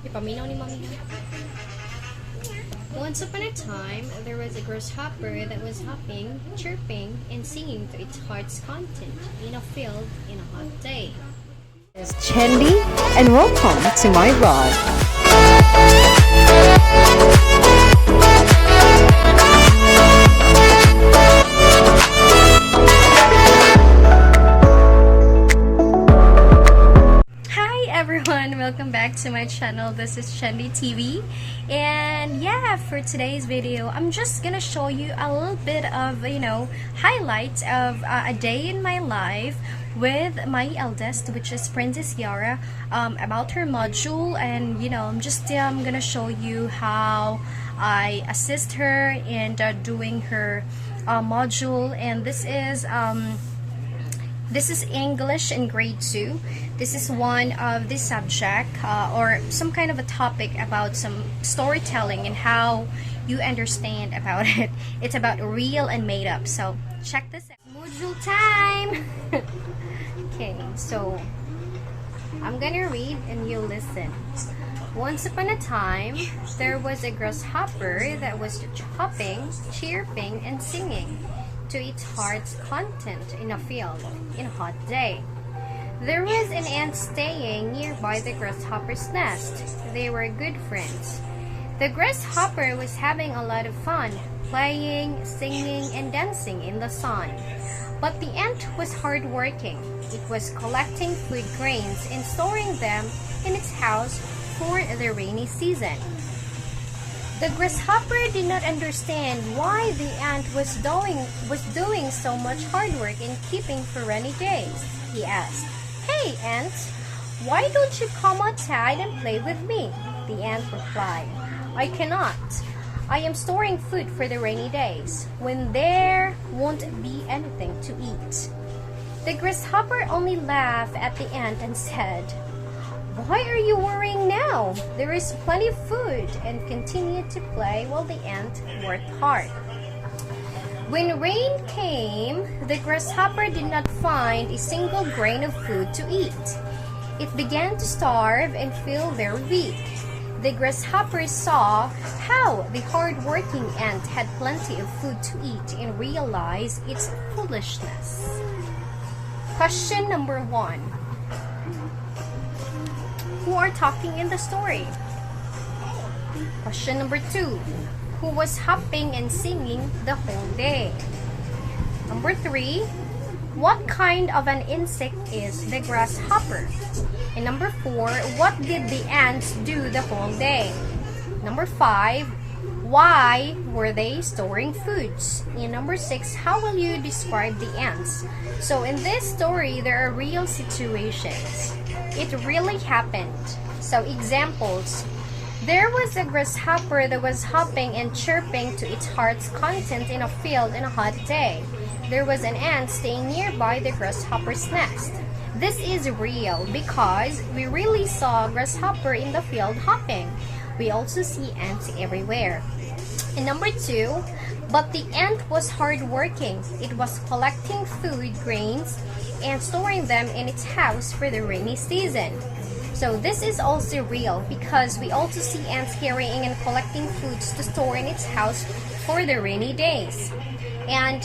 Ipaminaw ni Mami. Once upon a time, there was a grasshopper that was hopping, chirping, and singing to its heart's content in a field in a hot day. It's Chendy, and welcome to my vlog. Everyone, welcome back to my channel. This is Chendy TV, and yeah, for today's video I'm just gonna show you a little bit of highlights of a day in my life with my eldest, which is Princess Yara, about her module. And I'm just gonna show you how I assist her in doing her module. And this is English in grade 2. This is one of the subject or some kind of a topic about some storytelling and how you understand about it. It's about real and made up. So check this out. Module time! Okay, so I'm gonna read and you listen. Once upon a time, there was a grasshopper that was hopping, chirping, and singing to its heart's content in a field in a hot day. There was an ant staying nearby the grasshopper's nest. They were good friends. The grasshopper was having a lot of fun, playing, singing, and dancing in the sun. But the ant was hardworking. It was collecting food grains and storing them in its house for the rainy season. The grasshopper did not understand why the ant was doing so much hard work in keeping for rainy days. He asked, "Hey, ant, why don't you come outside and play with me?" The ant replied, "I cannot. I am storing food for the rainy days, when there won't be anything to eat." The grasshopper only laughed at the ant and said, "Why are you worrying now? There is plenty of food," and continued to play while the ant worked hard. When rain came, the grasshopper did not find a single grain of food to eat. It began to starve and feel very weak. The grasshopper saw how the hard-working ant had plenty of food to eat and realized its foolishness. Question number 1. Who are talking in the story? Question number 2. Who was hopping and singing the whole day? Number 3. What kind of an insect is the grasshopper? And number 4. What did the ants do the whole day? Number 5. Why were they storing foods? And number 6. How will you describe the ants? So in this story, there are real situations. It really happened. So examples. There was a grasshopper that was hopping and chirping to its heart's content in a field in a hot day. There was an ant staying nearby the grasshopper's nest. This is real because we really saw a grasshopper in the field hopping. We also see ants everywhere. And number 2, but the ant was hardworking. It was collecting food grains and storing them in its house for the rainy season. So this is also real because we also see ants carrying and collecting foods to store in its house for the rainy days. And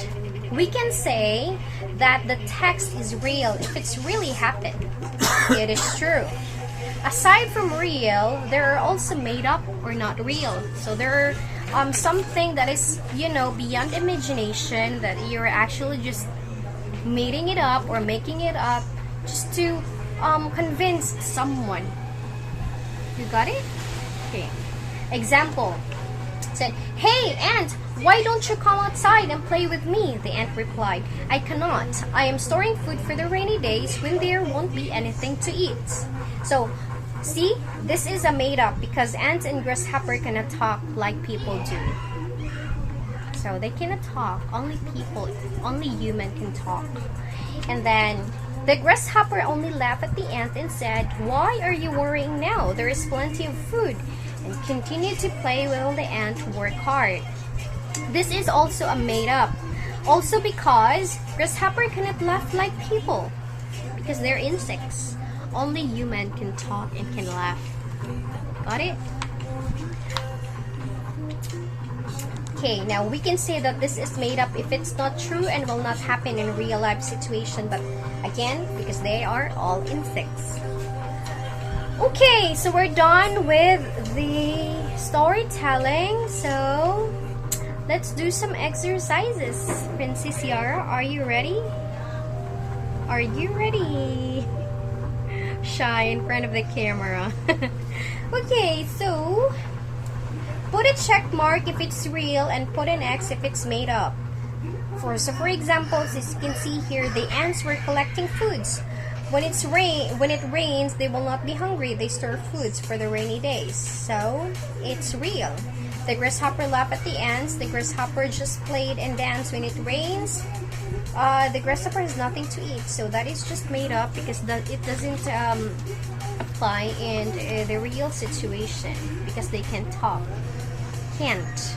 we can say that the text is real if it's really happened. It is true. Aside from real, there are also made up or not real. So there are something that is, beyond imagination, that you're actually just making it up or making it up just to convince someone. You got it? Okay. Example. Said, "Hey, ant, why don't you come outside and play with me?" The ant replied, "I cannot. I am storing food for the rainy days when there won't be anything to eat." So, see, this is a made up because ants and grasshopper cannot talk like people do. So they cannot talk. Only human can talk. And then the grasshopper only laughed at the ant and said, "Why are you worrying now? There is plenty of food," and continued to play while the ant worked hard. This is also a made up. Also because grasshopper cannot laugh like people because they're insects. Only human can talk and can laugh. Got it? Okay, now we can say that this is made up if it's not true and will not happen in real life situation, but again, because they are all insects. Okay, so we're done with the storytelling. So let's do some exercises. Princess Yara, are you ready? Are you ready? Shy in front of the camera. Okay, so put a check mark if it's real and put an X if it's made up. For example, as you can see here, the ants were collecting foods. When it rains, they will not be hungry. They store foods for the rainy days. So it's real. The grasshopper laughed at the ants. The grasshopper just played and danced when it rains. The grasshopper has nothing to eat. So that is just made up because it doesn't apply in the real situation because they can talk. Can't.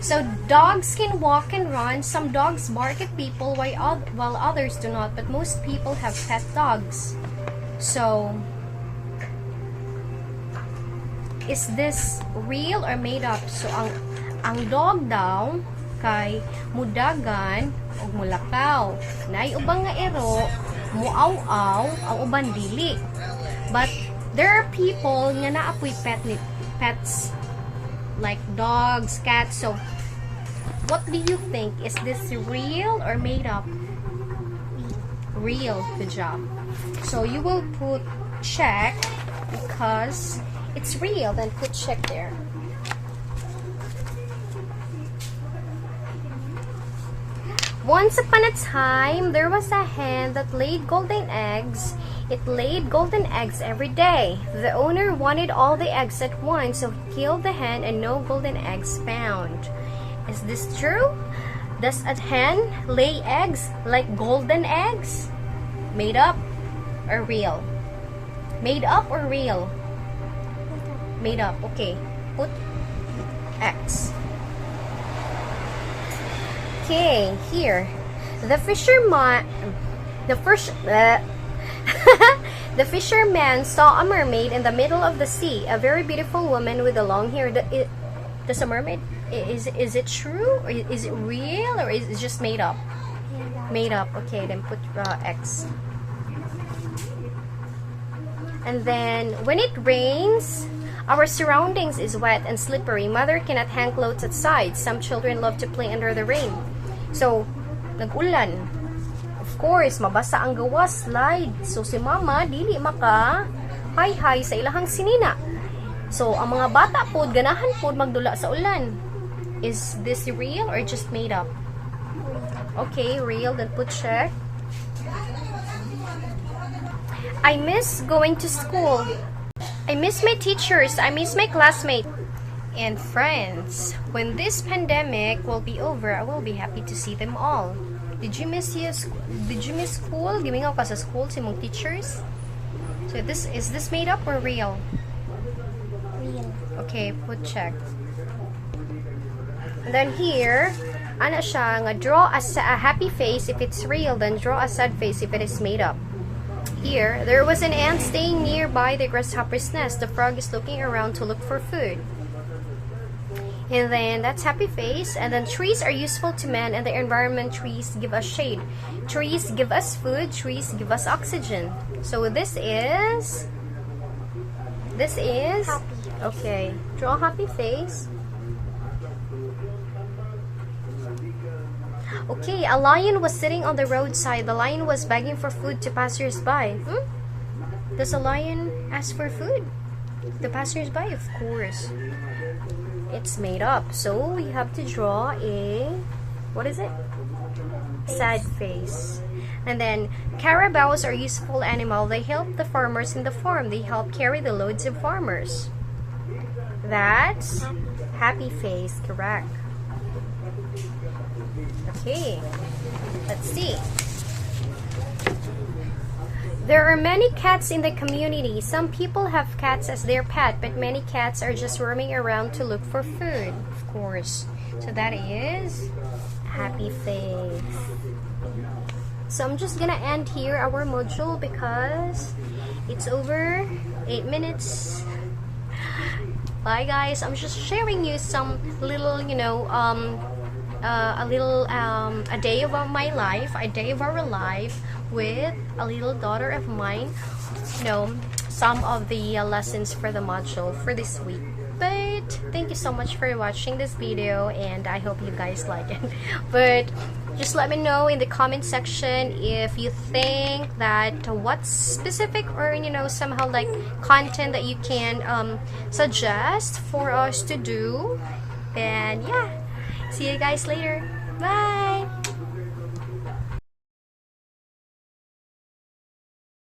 So dogs can walk and run. Some dogs bark at people while others do not, but most people have pet dogs. So is this real or made up? So ang dog daw kay mudagan ug mulakaw. Nay ubang nga ero muaw-aw, ang uban dili. But there are people nga naapoy pets like dogs, cats. So what do you think? Is this real or made up? Real. Good job. So you will put check because it's real. Then put check there. Once upon a time, there was a hen that laid golden eggs. It laid golden eggs every day. The owner wanted all the eggs at once, so he killed the hen and no golden eggs found. Is this true? Does a hen lay eggs like golden eggs? Made up or real? Made up or real? Made up. Okay. Put X. Okay, here. The fisherman saw a mermaid in the middle of the sea, a very beautiful woman with a long hair. Does a mermaid, is it true or is it real or is it just made up? Made up. Okay, then put X. And then when it rains, our surroundings is wet and slippery. Mother cannot hang clothes outside. Some children love to play under the rain. So, nag-ulan. Of course, mabasa ang gawas, slide. So, si mama, dili maka hay-hay sa ilahang sinina. So, ang mga bata po, ganahan po magdula sa ulan. Is this real or just made up? Okay, real. Then put check. I miss going to school. I miss my teachers. I miss my classmates and friends. When this pandemic will be over, I will be happy to see them all. Did you miss school? Gimingaw ka sa school si mong teachers? So is this made up or real? Real. Okay, put check. And then here, ana siya nga draw a happy face if it's real, then draw a sad face if it is made up. Here, there was an ant staying nearby the grasshopper's nest. The frog is looking around to look for food. And then that's happy face. And then trees are useful to man and the environment. Trees give us shade. Trees give us food. Trees give us oxygen. So this is Happy. okay. Draw a happy face. Okay, a lion was sitting on the roadside. The lion was begging for food to passers-by. Does a lion ask for food? The passers-by? Of course. It's made up. So we have to draw a, what is it? Sad face. And then carabaos are useful animal. They help the farmers in the farm. They help carry the loads of farmers. That's happy face, correct. Okay, let's see. There are many cats in the community. Some people have cats as their pet, but many cats are just roaming around to look for food, of course. So that is happy face. So I'm just gonna end here our module because it's over 8 minutes. Bye guys. I'm just sharing you some little, a day of my life, a day of our life with a little daughter of mine. Some of the lessons for the module for this week. But thank you so much for watching this video, and I hope you guys like it. But just let me know in the comment section if you think that what's specific or somehow like content that you can suggest for us to do. And yeah, see you guys later. Bye.